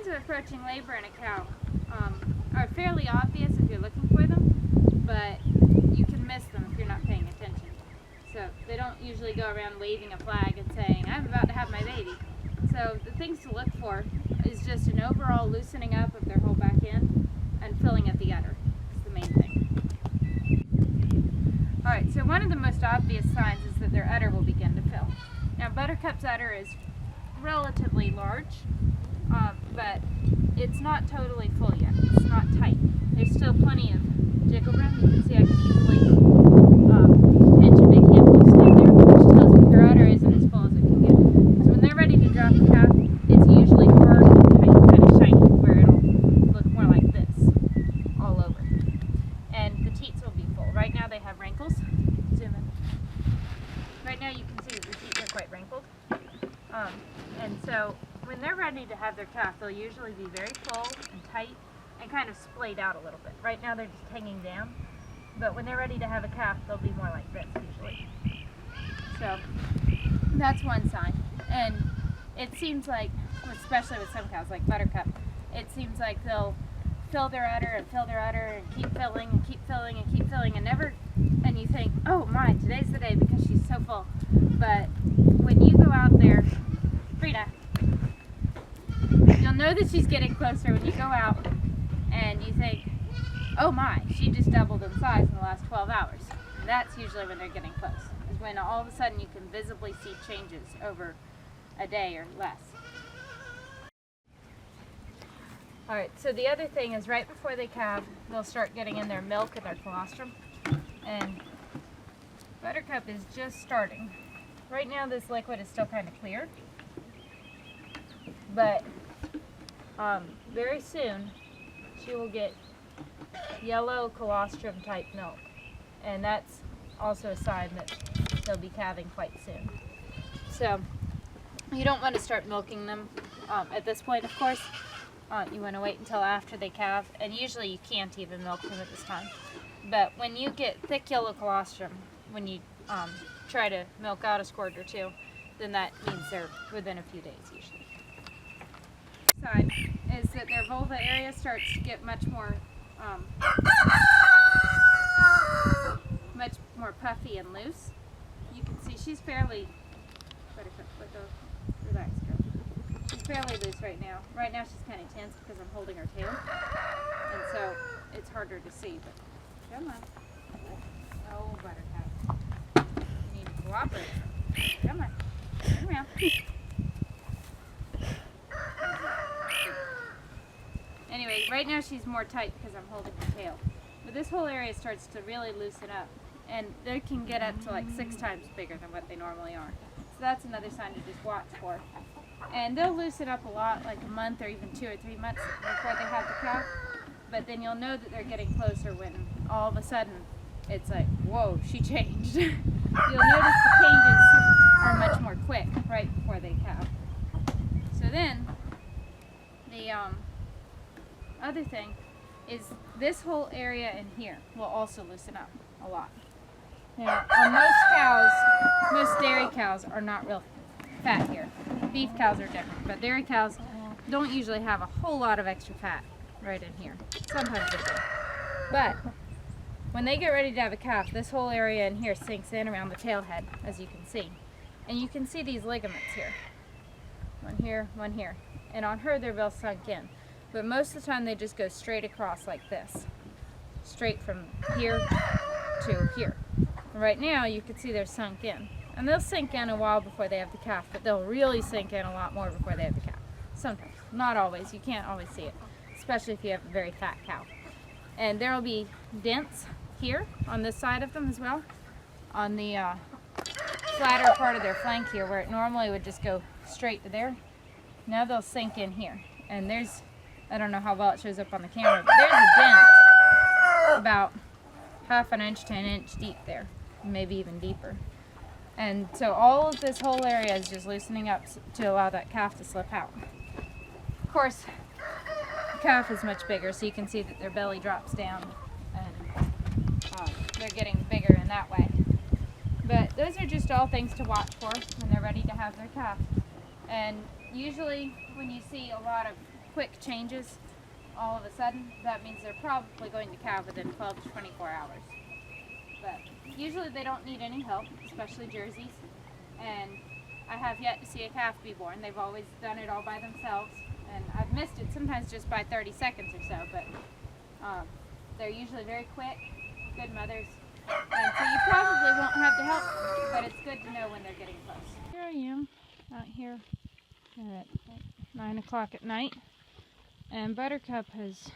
signs of approaching labor in a cow are fairly obvious if you're looking for them, but you can miss them if you're not paying attention. So they don't usually go around waving a flag and saying, I'm about to have my baby. So the things to look for is just an overall loosening up of their whole back end and filling at the udder. That's the main thing. Alright, so one of the most obvious signs is that their udder will begin to fill. Now Buttercup's udder is relatively large, but it's not totally full yet. It's not tight. There's still plenty of jiggle room. You can see I can easily pinch a big handful of skin there, which tells me her udder isn't as full as it can get. Because when they're ready to drop the calf, it's usually hard and tight, kind of shiny, where it'll look more like this all over. And the teats will be full. Right now they have wrinkles. Zoom in. Right now you can see that the teats are quite wrinkled. And so when they're ready to have their calf, they'll usually be very full and tight and kind of splayed out a little bit. Right now they're just hanging down, but when they're ready to have a calf, they'll be more like this usually. So that's one sign. And it seems like, especially with some cows like Buttercup, it seems like they'll fill their udder and fill their udder and keep filling and keep filling and keep filling and never, and you think, oh my, today's the day because she's so full. But when you go out there, Frida, you'll know that she's getting closer when you go out and you think, oh my, she just doubled in size in the last 12 hours. And that's usually when they're getting close, is when all of a sudden you can visibly see changes over a day or less. Alright, so the other thing is right before they calve, they'll start getting in their milk and their colostrum. And Buttercup is just starting. Right now this liquid is still kind of clear, but very soon she will get yellow colostrum type milk, and that's also a sign that they'll be calving quite soon. So you don't want to start milking them at this point, of course. You want to wait until after they calve, and usually you can't even milk them at this time. But when you get thick yellow colostrum, when you try to milk out a squirt or two, then that means they're within a few days usually. Sign is that their vulva area starts to get much more puffy and loose. You can see she's fairly, relax, girl. She's fairly loose right now. Right now she's kind of tense because I'm holding her tail, and so it's harder to see. But come on, oh Buttercup, you need to cooperate. Come on, come around. Anyway, right now she's more tight because I'm holding her tail. But this whole area starts to really loosen up, and they can get up to like 6 times bigger than what they normally are. So that's another sign to just watch for. And they'll loosen up a lot, like a month or even 2 or 3 months before they have the calf. But then you'll know that they're getting closer when all of a sudden it's like, whoa, she changed. You'll notice the changes are much more quick right before they calve. So then, the other thing is this whole area in here will also loosen up a lot. Now, on most cows, most dairy cows are not real fat here. Beef cows are different, but dairy cows don't usually have a whole lot of extra fat right in here. Sometimes they do. But when they get ready to have a calf, this whole area in here sinks in around the tail head, as you can see. And you can see these ligaments here. One here, one here. And on her, they're well sunk in. But most of the time, they just go straight across like this. Straight from here to here. And right now, you can see they're sunk in. And they'll sink in a while before they have the calf, but they'll really sink in a lot more before they have the calf. Sometimes. Not always. You can't always see it. Especially if you have a very fat cow. And there will be dents here on this side of them as well. On the flatter part of their flank here, where it normally would just go straight to there. Now they'll sink in here. And there's, I don't know how well it shows up on the camera, but there's a dent about 1/2 inch to 1 inch deep there. Maybe even deeper. And so all of this whole area is just loosening up to allow that calf to slip out. Of course, the calf is much bigger, so you can see that their belly drops down and they're getting bigger in that way. But those are just all things to watch for when they're ready to have their calf. And usually when you see a lot of quick changes all of a sudden, that means they're probably going to calve within 12 to 24 hours. But usually they don't need any help, especially Jerseys. And I have yet to see a calf be born. They've always done it all by themselves. And I've missed it sometimes just by 30 seconds or so, but they're usually very quick, good mothers. And so you probably won't have to help them, but it's good to know when they're getting close. Here I am, out here at 9 o'clock at night. And Buttercup has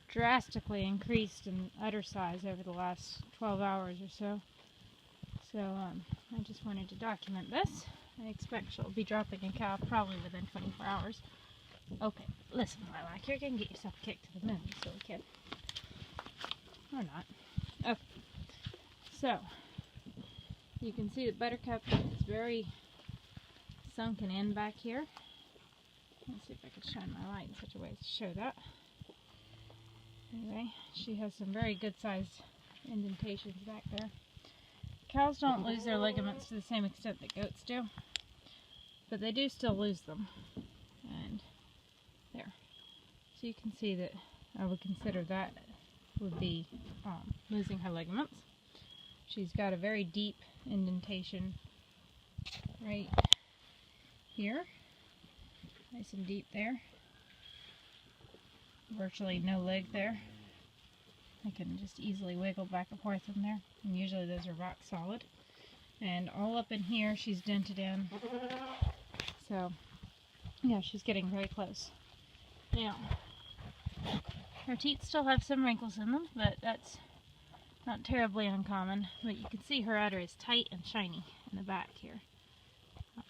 drastically increased in udder size over the last 12 hours or so. So I just wanted to document this. I expect she'll be dropping a calf probably within 24 hours. Okay, listen, Lilac, you're going to get yourself kicked to the moon, you silly kid. Or not. Okay. So, you can see that Buttercup is very sunken in back here. Let's see if I can shine my light in such a way to show that. Anyway, she has some very good sized indentations back there. Cows don't lose their ligaments to the same extent that goats do, but they do still lose them. And there. So you can see that I would consider that would be losing her ligaments. She's got a very deep indentation right here. Nice and deep there. Virtually no leg there. I can just easily wiggle back and forth from there. And usually those are rock solid. And all up in here she's dented in. So, yeah, she's getting very close. Now, her teeth still have some wrinkles in them, but that's not terribly uncommon. But you can see her udder is tight and shiny in the back here.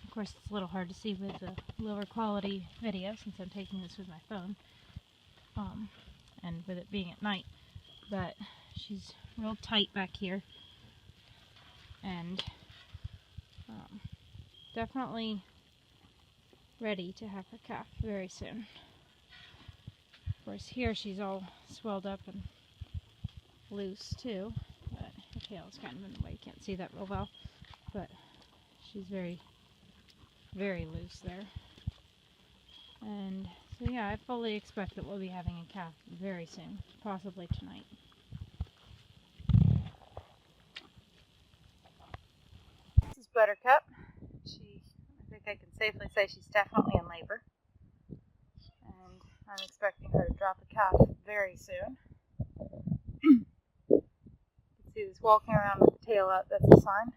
Of course, it's a little hard to see with the lower quality video since I'm taking this with my phone. And with it being at night. But she's real tight back here. And definitely ready to have her calf very soon. Of course, here she's all swelled up and loose too, but her tail is kind of in the way. You can't see that real well, but she's very, very loose there. And so yeah, I fully expect that we'll be having a calf very soon, possibly tonight. This is Buttercup. I think I can safely say she's definitely in labor. And I'm expecting her to drop a calf very soon. You can see this walking around with the tail out, that's a sign.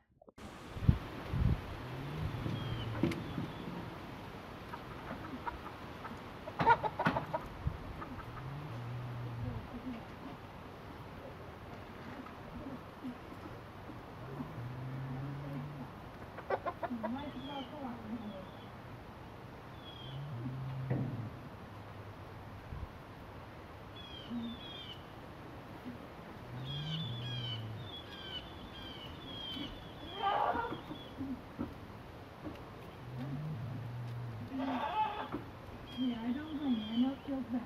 Yeah, I don't blame you. I know it feels bad.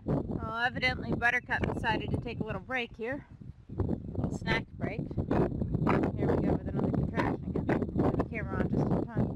Well, evidently Buttercup decided to take a little break here. A little snack break. Here we go with another contraction again. Put the camera on just in time.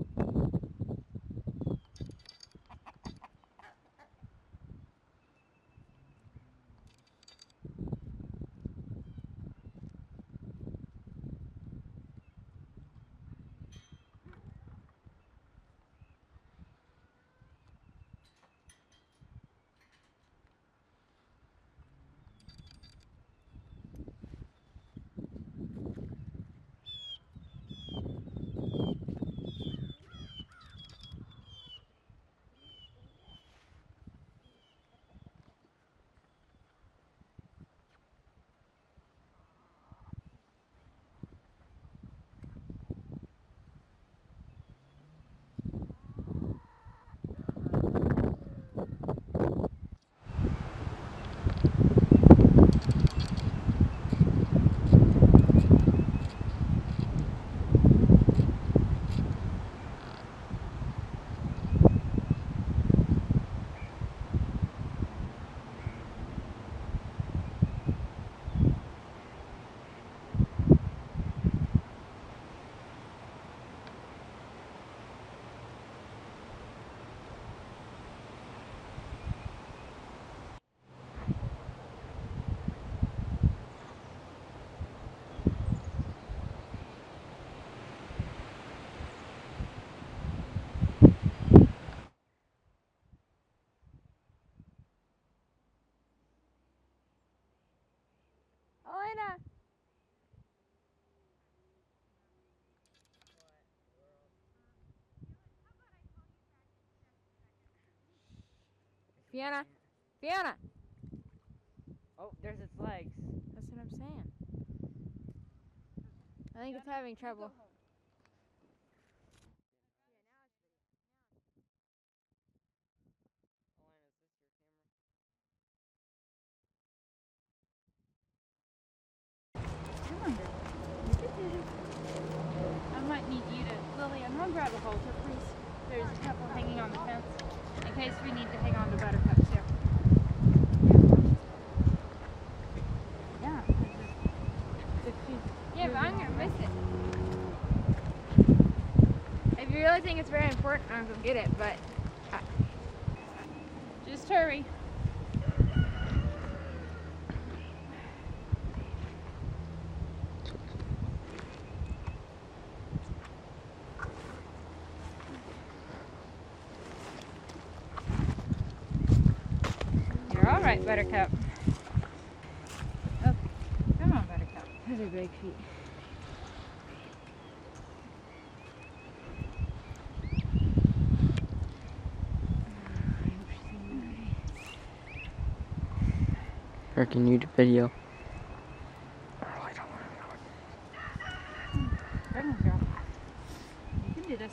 Fiona. Fiona. Oh, there's its legs. That's what I'm saying. I think it's having trouble. I might need you to, Lillian, run grab a halter, please. There's a couple hanging on the fence in case we need to hang on to Buttercup too. Yeah. Yeah, but I'm gonna miss it. If you really think it's very important, I'll go get it, but Just hurry. You're all right, Buttercup. Okay. Come on, Buttercup. those are big feet. Or can you do video? Bring him, girl. You can do this.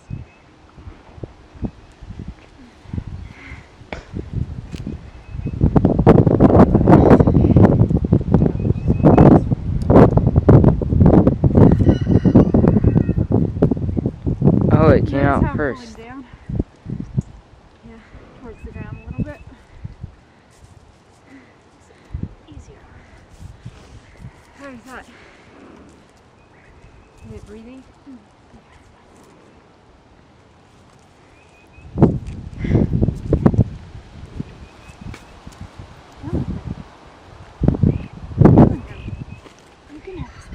Oh, it came Notice out how I'm first. pulling down? Yeah, towards the ground a little bit. Easier. How was that? Is it breathing? You can have this.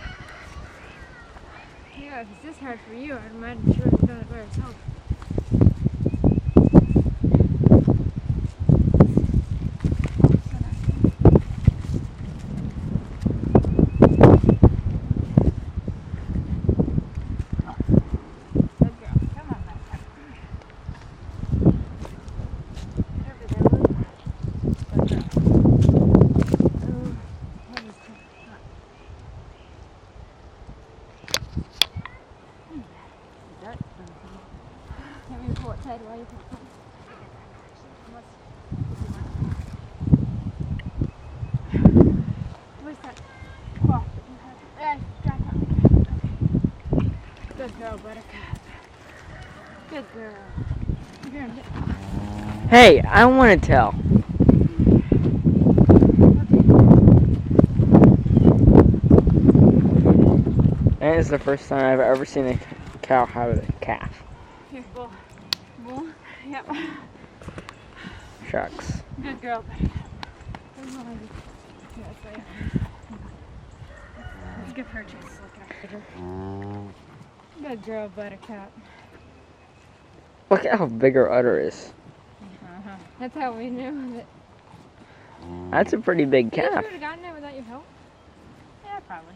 Yeah, if it's this hard for you, I'd imagine she would have done it by herself. Good girl. Come on, Buttercup. Get over there, Lou. Good girl. Oh, that was tough. Can't maybe pull it tighter while you pull it tight. Where's that cloth that you had? Drag that. Good girl, Buttercup. Good girl. Here, Hey, I want to tell. And it's the first time I've ever seen a cow have a calf. here, bull. Bull? Yep. Shucks. Good girl, Buttercup. Let's give her a chance to look after her. Good girl, Buttercup. Look at how big her udder is. Uh-huh. That's how we knew that. That's a pretty big You think calf. she would have gotten it without your help? Yeah, probably.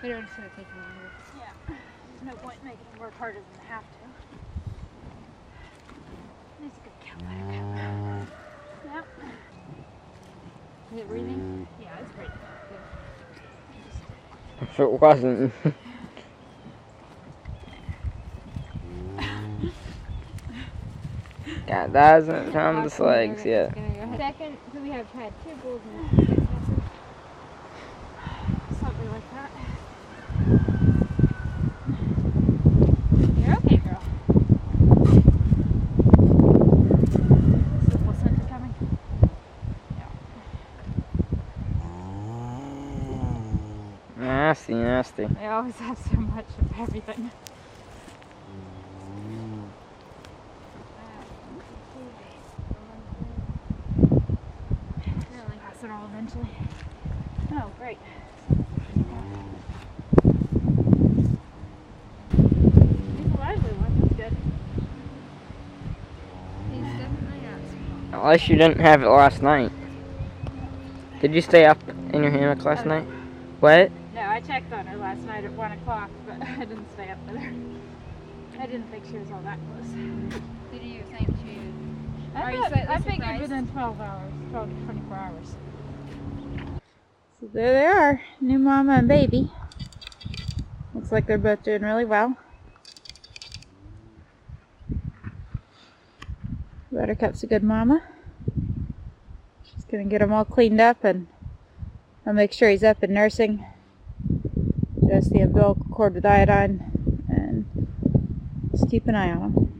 But it would have taken longer. Yeah. There's no point making them work harder than they have to. That's a good cow, Buttercup. Yep. Is it breathing? Yeah, it's great. If it wasn't. Yeah, that hasn't found its legs yet. Second, so we have had 2 bulls and Something like that. You're okay, girl. Is the placenta coming? Nasty, nasty. They always have so much of everything. Pass it all eventually. Oh, great. He's a lively one. That's good. he's definitely got some. Unless you didn't have it last night. Did you stay up in your hammock last night? What? No, I checked on her last night at 1 o'clock, but I didn't stay up with her. I didn't think she was all that close. Did you think she Are you slightly I figured surprised? within 12 hours, 12 to 24 hours. So there they are, new mama and baby. Looks like they're both doing really well. Buttercup's a good mama. She's gonna get him all cleaned up, and I'll make sure he's up and nursing. Just the umbilical cord with iodine, and just keep an eye on him.